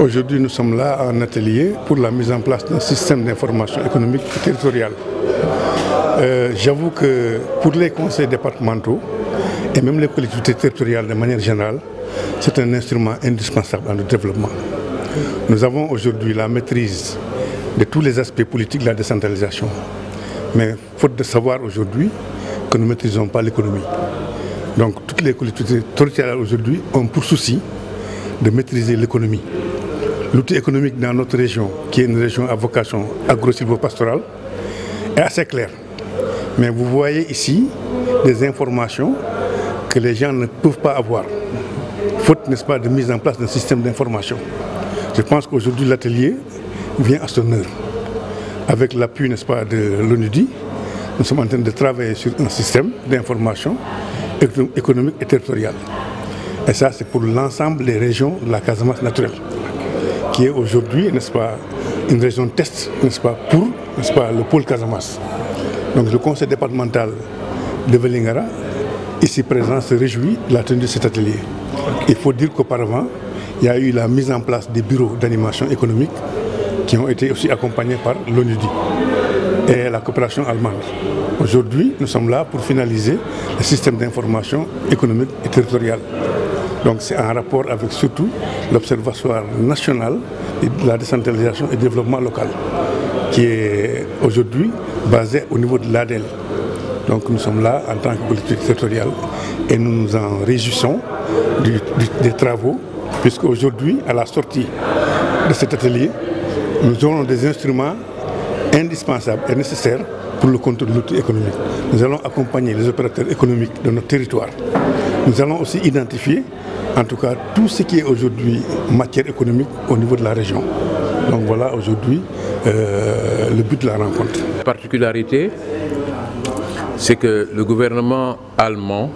Aujourd'hui, nous sommes là en atelier pour la mise en place d'un système d'information économique territorial. J'avoue que pour les conseils départementaux et même les collectivités territoriales de manière générale, c'est un instrument indispensable dans le développement. Nous avons aujourd'hui la maîtrise de tous les aspects politiques de la décentralisation. Mais faute de savoir aujourd'hui que nous ne maîtrisons pas l'économie. Donc toutes les collectivités territoriales aujourd'hui ont pour souci de maîtriser l'économie. L'outil économique dans notre région, qui est une région à vocation agro-silvopastorale, est assez clair. Mais vous voyez ici des informations que les gens ne peuvent pas avoir. Faute, n'est-ce pas, de mise en place d'un système d'information. Je pense qu'aujourd'hui l'atelier vient à son heure. Avec l'appui, n'est-ce pas, de l'ONUDI, nous sommes en train de travailler sur un système d'information économique et territoriale. Et ça, c'est pour l'ensemble des régions de la Casamance naturelle, qui est aujourd'hui, n'est-ce pas, une région test, n'est-ce pas, pour, n'est-ce pas, le pôle Casamance. Donc le conseil départemental de Vélingara, ici présent, se réjouit de la tenue de cet atelier. Il faut dire qu'auparavant, il y a eu la mise en place des bureaux d'animation économique qui ont été aussi accompagnés par l'ONUDI et la coopération allemande. Aujourd'hui, nous sommes là pour finaliser le système d'information économique et territorial. Donc c'est en rapport avec surtout l'Observatoire national de la décentralisation et du développement local, qui est aujourd'hui basé au niveau de l'ADEL. Donc nous sommes là en tant que collectivité territoriale et nous nous en réjouissons des travaux, puisque aujourd'hui, à la sortie de cet atelier, nous aurons des instruments indispensables et nécessaires pour le contrôle de l'outil économique. Nous allons accompagner les opérateurs économiques de notre territoire. Nous allons aussi identifier, en tout cas, tout ce qui est aujourd'hui matière économique au niveau de la région. Donc voilà aujourd'hui le but de la rencontre. La particularité, c'est que le gouvernement allemand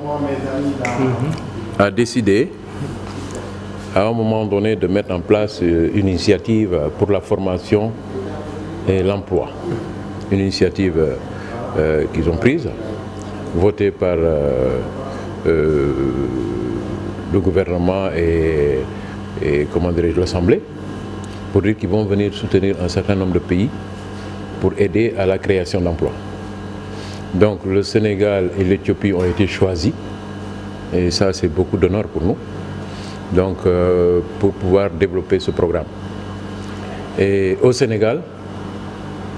a décidé à un moment donné de mettre en place une initiative pour la formation et l'emploi. Une initiative qu'ils ont prise, votée par le gouvernement et comment dirais-je, l'Assemblée, pour dire qu'ils vont venir soutenir un certain nombre de pays pour aider à la création d'emplois. Donc le Sénégal et l'Éthiopie ont été choisis, et ça c'est beaucoup d'honneur pour nous, donc pour pouvoir développer ce programme. Et au Sénégal,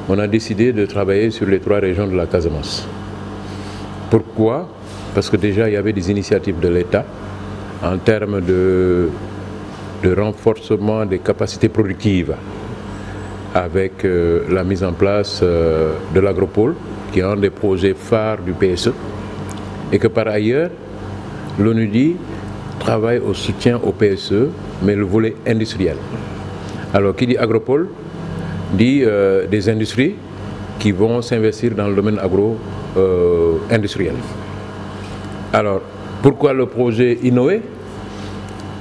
on a décidé de travailler sur les 3 régions de la Casamance. Pourquoi? Parce que déjà il y avait des initiatives de l'État en termes de renforcement des capacités productives, avec la mise en place de l'agropole, qui est un des projets phares du PSE, et que par ailleurs, l'ONUDI travaille au soutien au PSE, mais le volet industriel. Alors, qui dit agropole, dit des industries qui vont s'investir dans le domaine agro-industriel. Alors, pourquoi le projet Innoé?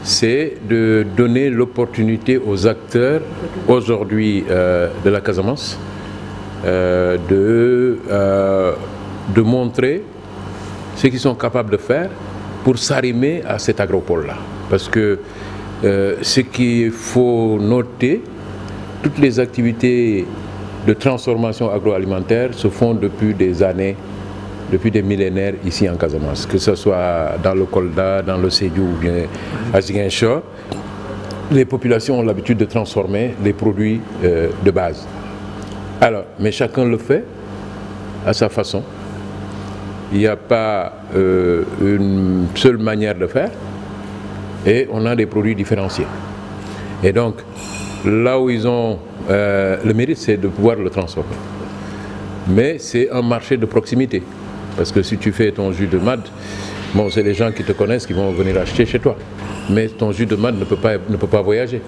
C'est de donner l'opportunité aux acteurs aujourd'hui de la Casamance de montrer ce qu'ils sont capables de faire pour s'arrimer à cet agropole-là. Parce que ce qu'il faut noter, toutes les activités de transformation agroalimentaire se font depuis des années, depuis des millénaires ici en Casamance, que ce soit dans le Kolda, dans le Sédhiou ou bien à Ziguinchor. Les populations ont l'habitude de transformer les produits de base. Alors, mais chacun le fait à sa façon. Il n'y a pas une seule manière de faire, et on a des produits différenciés. Et donc, là où ils ont le mérite, c'est de pouvoir le transformer. Mais c'est un marché de proximité. Parce que si tu fais ton jus de mad, bon, c'est les gens qui te connaissent qui vont venir acheter chez toi. Mais ton jus de mad ne peut pas voyager.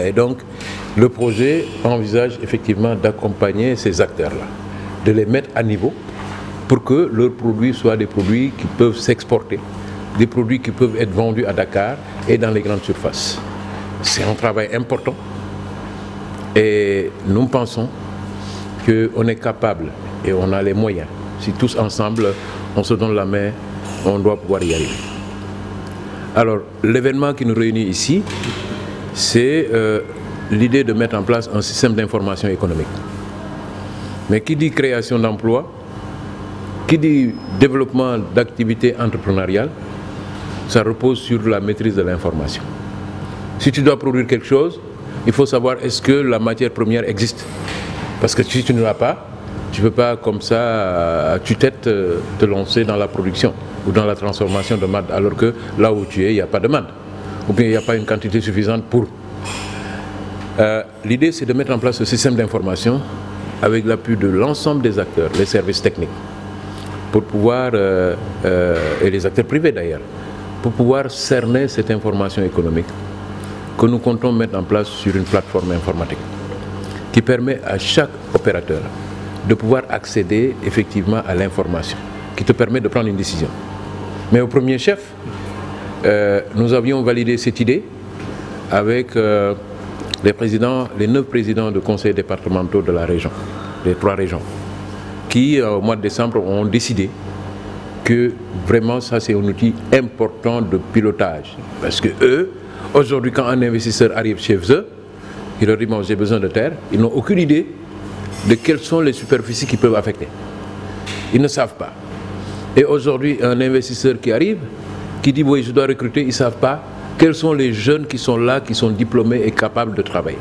Et donc, le projet envisage effectivement d'accompagner ces acteurs-là, de les mettre à niveau pour que leurs produits soient des produits qui peuvent s'exporter, des produits qui peuvent être vendus à Dakar et dans les grandes surfaces. C'est un travail important et nous pensons qu'on est capable et on a les moyens. Si tous ensemble, on se donne la main, on doit pouvoir y arriver. Alors, l'événement qui nous réunit ici, c'est l'idée de mettre en place un système d'information économique. Mais qui dit création d'emplois, qui dit développement d'activités entrepreneuriales, ça repose sur la maîtrise de l'information. Si tu dois produire quelque chose, il faut savoir est-ce que la matière première existe. Parce que si tu ne l'as pas, tu ne peux pas comme ça, à tue-tête, te lancer dans la production ou dans la transformation de MAD, alors que là où tu es, il n'y a pas de MAD. Ou bien il n'y a pas une quantité suffisante pour. L'idée, c'est de mettre en place ce système d'information avec l'appui de l'ensemble des acteurs, les services techniques, pour pouvoir, et les acteurs privés d'ailleurs, pour pouvoir cerner cette information économique que nous comptons mettre en place sur une plateforme informatique qui permet à chaque opérateur de pouvoir accéder effectivement à l'information, qui te permet de prendre une décision. Mais au premier chef, nous avions validé cette idée avec les 9 présidents de conseils départementaux de la région, les 3 régions, qui au mois de décembre ont décidé que vraiment ça c'est un outil important de pilotage. Parce que eux, aujourd'hui quand un investisseur arrive chez eux, il leur dit bon, j'ai besoin de terre, ils n'ont aucune idée de quelles sont les superficies qui peuvent affecter. Ils ne savent pas. Et aujourd'hui, un investisseur qui arrive, qui dit oui, je dois recruter, ils ne savent pas quels sont les jeunes qui sont là, qui sont diplômés et capables de travailler.